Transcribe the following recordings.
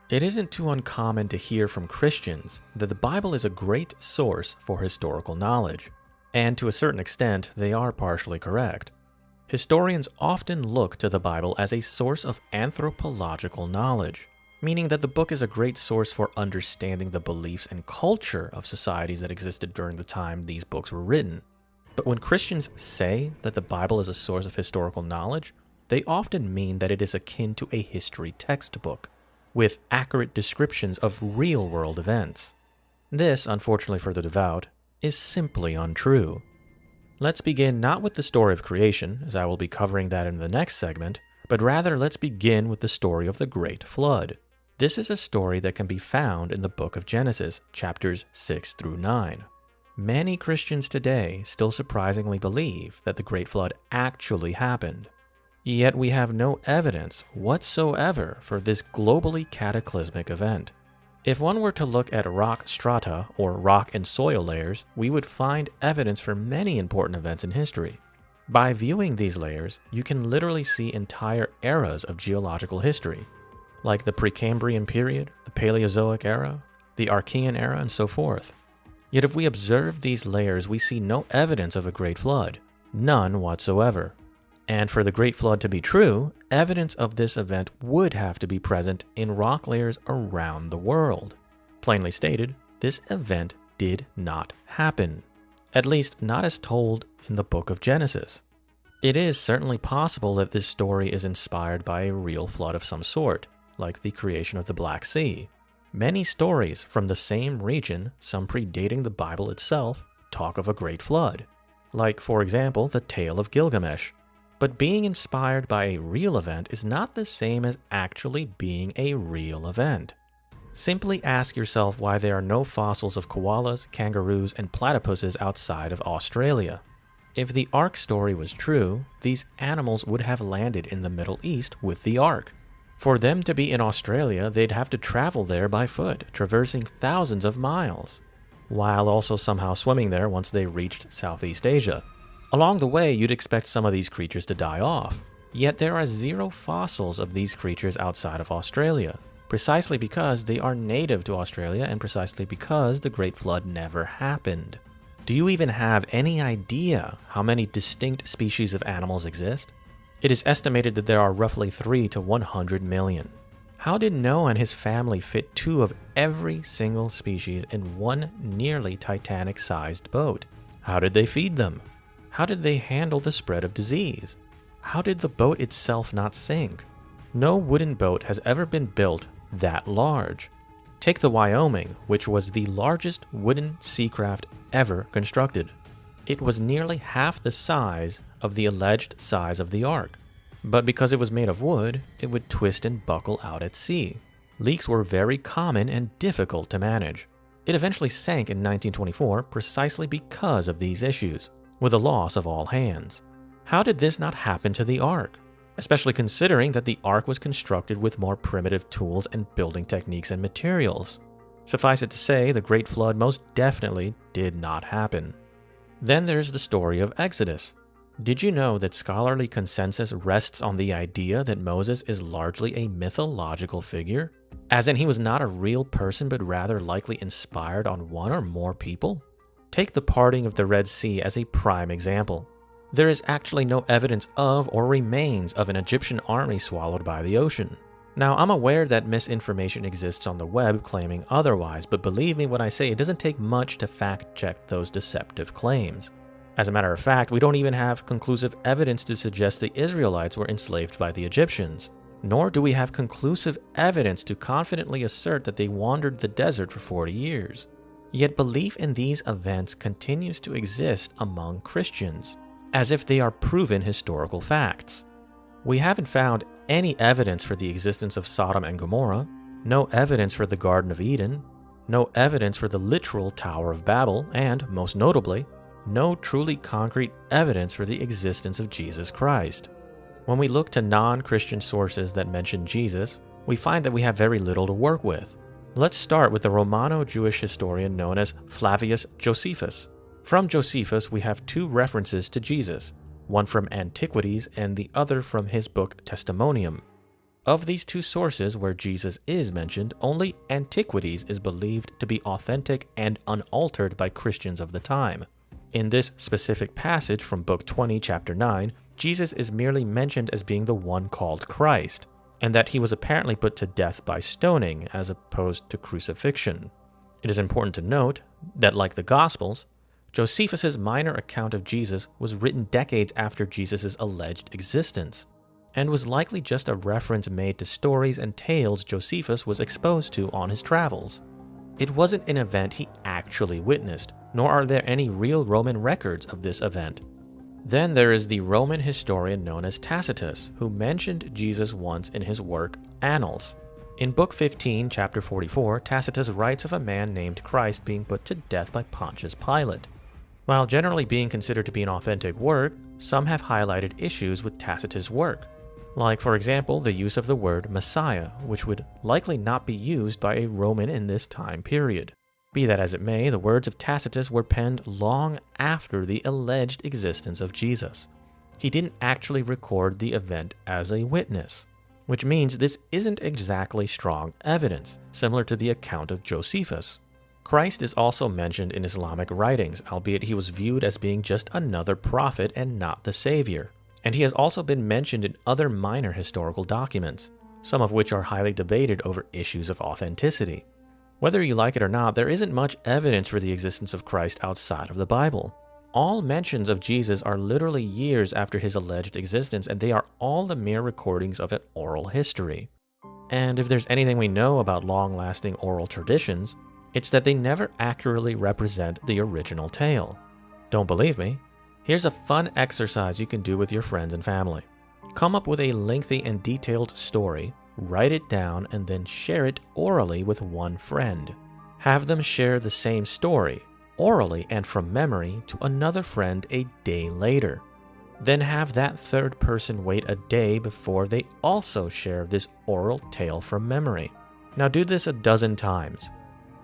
It isn't too uncommon to hear from Christians that the Bible is a great source for historical knowledge, and to a certain extent, they are partially correct. Historians often look to the Bible as a source of anthropological knowledge, meaning that the book is a great source for understanding the beliefs and culture of societies that existed during the time these books were written. But when Christians say that the Bible is a source of historical knowledge, they often mean that it is akin to a history textbook, with accurate descriptions of real-world events. This, unfortunately for the devout, is simply untrue. Let's begin not with the story of creation, as I will be covering that in the next segment, but rather let's begin with the story of the Great Flood. This is a story that can be found in the book of Genesis, chapters 6 through 9. Many Christians today still surprisingly believe that the Great Flood actually happened. Yet we have no evidence whatsoever for this globally cataclysmic event. If one were to look at rock strata or rock and soil layers, we would find evidence for many important events in history. By viewing these layers, you can literally see entire eras of geological history, like the Precambrian period, the Paleozoic era, the Archean era, and so forth. Yet if we observe these layers, we see no evidence of a great flood, none whatsoever. And for the Great Flood to be true, evidence of this event would have to be present in rock layers around the world. Plainly stated, this event did not happen, at least not as told in the book of Genesis. It is certainly possible that this story is inspired by a real flood of some sort, like the creation of the Black Sea. Many stories from the same region, some predating the Bible itself, talk of a great flood, like, for example, the Tale of Gilgamesh. But being inspired by a real event is not the same as actually being a real event. Simply ask yourself why there are no fossils of koalas, kangaroos, and platypuses outside of Australia. If the Ark story was true, these animals would have landed in the Middle East with the Ark. For them to be in Australia, they'd have to travel there by foot, traversing thousands of miles, while also somehow swimming there once they reached Southeast Asia. Along the way, you'd expect some of these creatures to die off, yet there are zero fossils of these creatures outside of Australia, precisely because they are native to Australia and precisely because the Great Flood never happened. Do you even have any idea how many distinct species of animals exist? It is estimated that there are roughly 3 to 100 million. How did Noah and his family fit 2 of every single species in one nearly Titanic-sized boat? How did they feed them? How did they handle the spread of disease? How did the boat itself not sink? No wooden boat has ever been built that large. Take the Wyoming, which was the largest wooden seacraft ever constructed. It was nearly half the size of the alleged size of the Ark. But because it was made of wood, it would twist and buckle out at sea. Leaks were very common and difficult to manage. It eventually sank in 1924 precisely because of these issues, with the loss of all hands. How did this not happen to the Ark? Especially considering that the Ark was constructed with more primitive tools and building techniques and materials. Suffice it to say, the Great Flood most definitely did not happen. Then there's the story of Exodus. Did you know that scholarly consensus rests on the idea that Moses is largely a mythological figure? As in, he was not a real person, but rather likely inspired on one or more people? Take the parting of the Red Sea as a prime example. There is actually no evidence of or remains of an Egyptian army swallowed by the ocean. Now, I'm aware that misinformation exists on the web claiming otherwise, but believe me when I say it doesn't take much to fact-check those deceptive claims. As a matter of fact, we don't even have conclusive evidence to suggest the Israelites were enslaved by the Egyptians, nor do we have conclusive evidence to confidently assert that they wandered the desert for 40 years. Yet belief in these events continues to exist among Christians, as if they are proven historical facts. We haven't found any evidence for the existence of Sodom and Gomorrah, no evidence for the Garden of Eden, no evidence for the literal Tower of Babel, and, most notably, no truly concrete evidence for the existence of Jesus Christ. When we look to non-Christian sources that mention Jesus, we find that we have very little to work with. Let's start with the Romano-Jewish historian known as Flavius Josephus. From Josephus, we have 2 references to Jesus, one from Antiquities and the other from his book Testimonium. Of these two sources where Jesus is mentioned, only Antiquities is believed to be authentic and unaltered by Christians of the time. In this specific passage from Book 20, Chapter 9, Jesus is merely mentioned as being the one called Christ, and that he was apparently put to death by stoning as opposed to crucifixion. It is important to note that, like the Gospels, Josephus's minor account of Jesus was written decades after Jesus' alleged existence, and was likely just a reference made to stories and tales Josephus was exposed to on his travels. It wasn't an event he actually witnessed, nor are there any real Roman records of this event. Then there is the Roman historian known as Tacitus, who mentioned Jesus once in his work Annals. In Book 15, Chapter 44, Tacitus writes of a man named Christ being put to death by Pontius Pilate. While generally being considered to be an authentic work, some have highlighted issues with Tacitus' work, like, for example, the use of the word Messiah, which would likely not be used by a Roman in this time period. Be that as it may, the words of Tacitus were penned long after the alleged existence of Jesus. He didn't actually record the event as a witness, which means this isn't exactly strong evidence, similar to the account of Josephus. Christ is also mentioned in Islamic writings, albeit he was viewed as being just another prophet and not the Savior. And he has also been mentioned in other minor historical documents, some of which are highly debated over issues of authenticity. Whether you like it or not, there isn't much evidence for the existence of Christ outside of the Bible. All mentions of Jesus are literally years after his alleged existence, and they are all the mere recordings of an oral history. And if there's anything we know about long-lasting oral traditions, it's that they never accurately represent the original tale. Don't believe me? Here's a fun exercise you can do with your friends and family. Come up with a lengthy and detailed story, write it down, and then share it orally with one friend. Have them share the same story, orally and from memory, to another friend a day later. Then have that third person wait a day before they also share this oral tale from memory. Now do this a dozen times.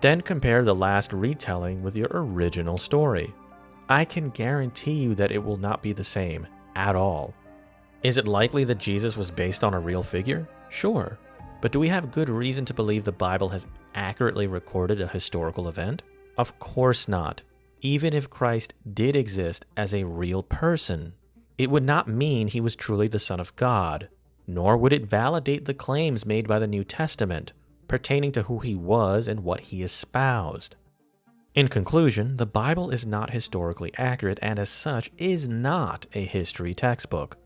Then compare the last retelling with your original story. I can guarantee you that it will not be the same at all. Is it likely that Jesus was based on a real figure? Sure. But do we have good reason to believe the Bible has accurately recorded a historical event? Of course not. Even if Christ did exist as a real person, it would not mean he was truly the Son of God, nor would it validate the claims made by the New Testament pertaining to who he was and what he espoused. In conclusion, the Bible is not historically accurate and as such is not a history textbook.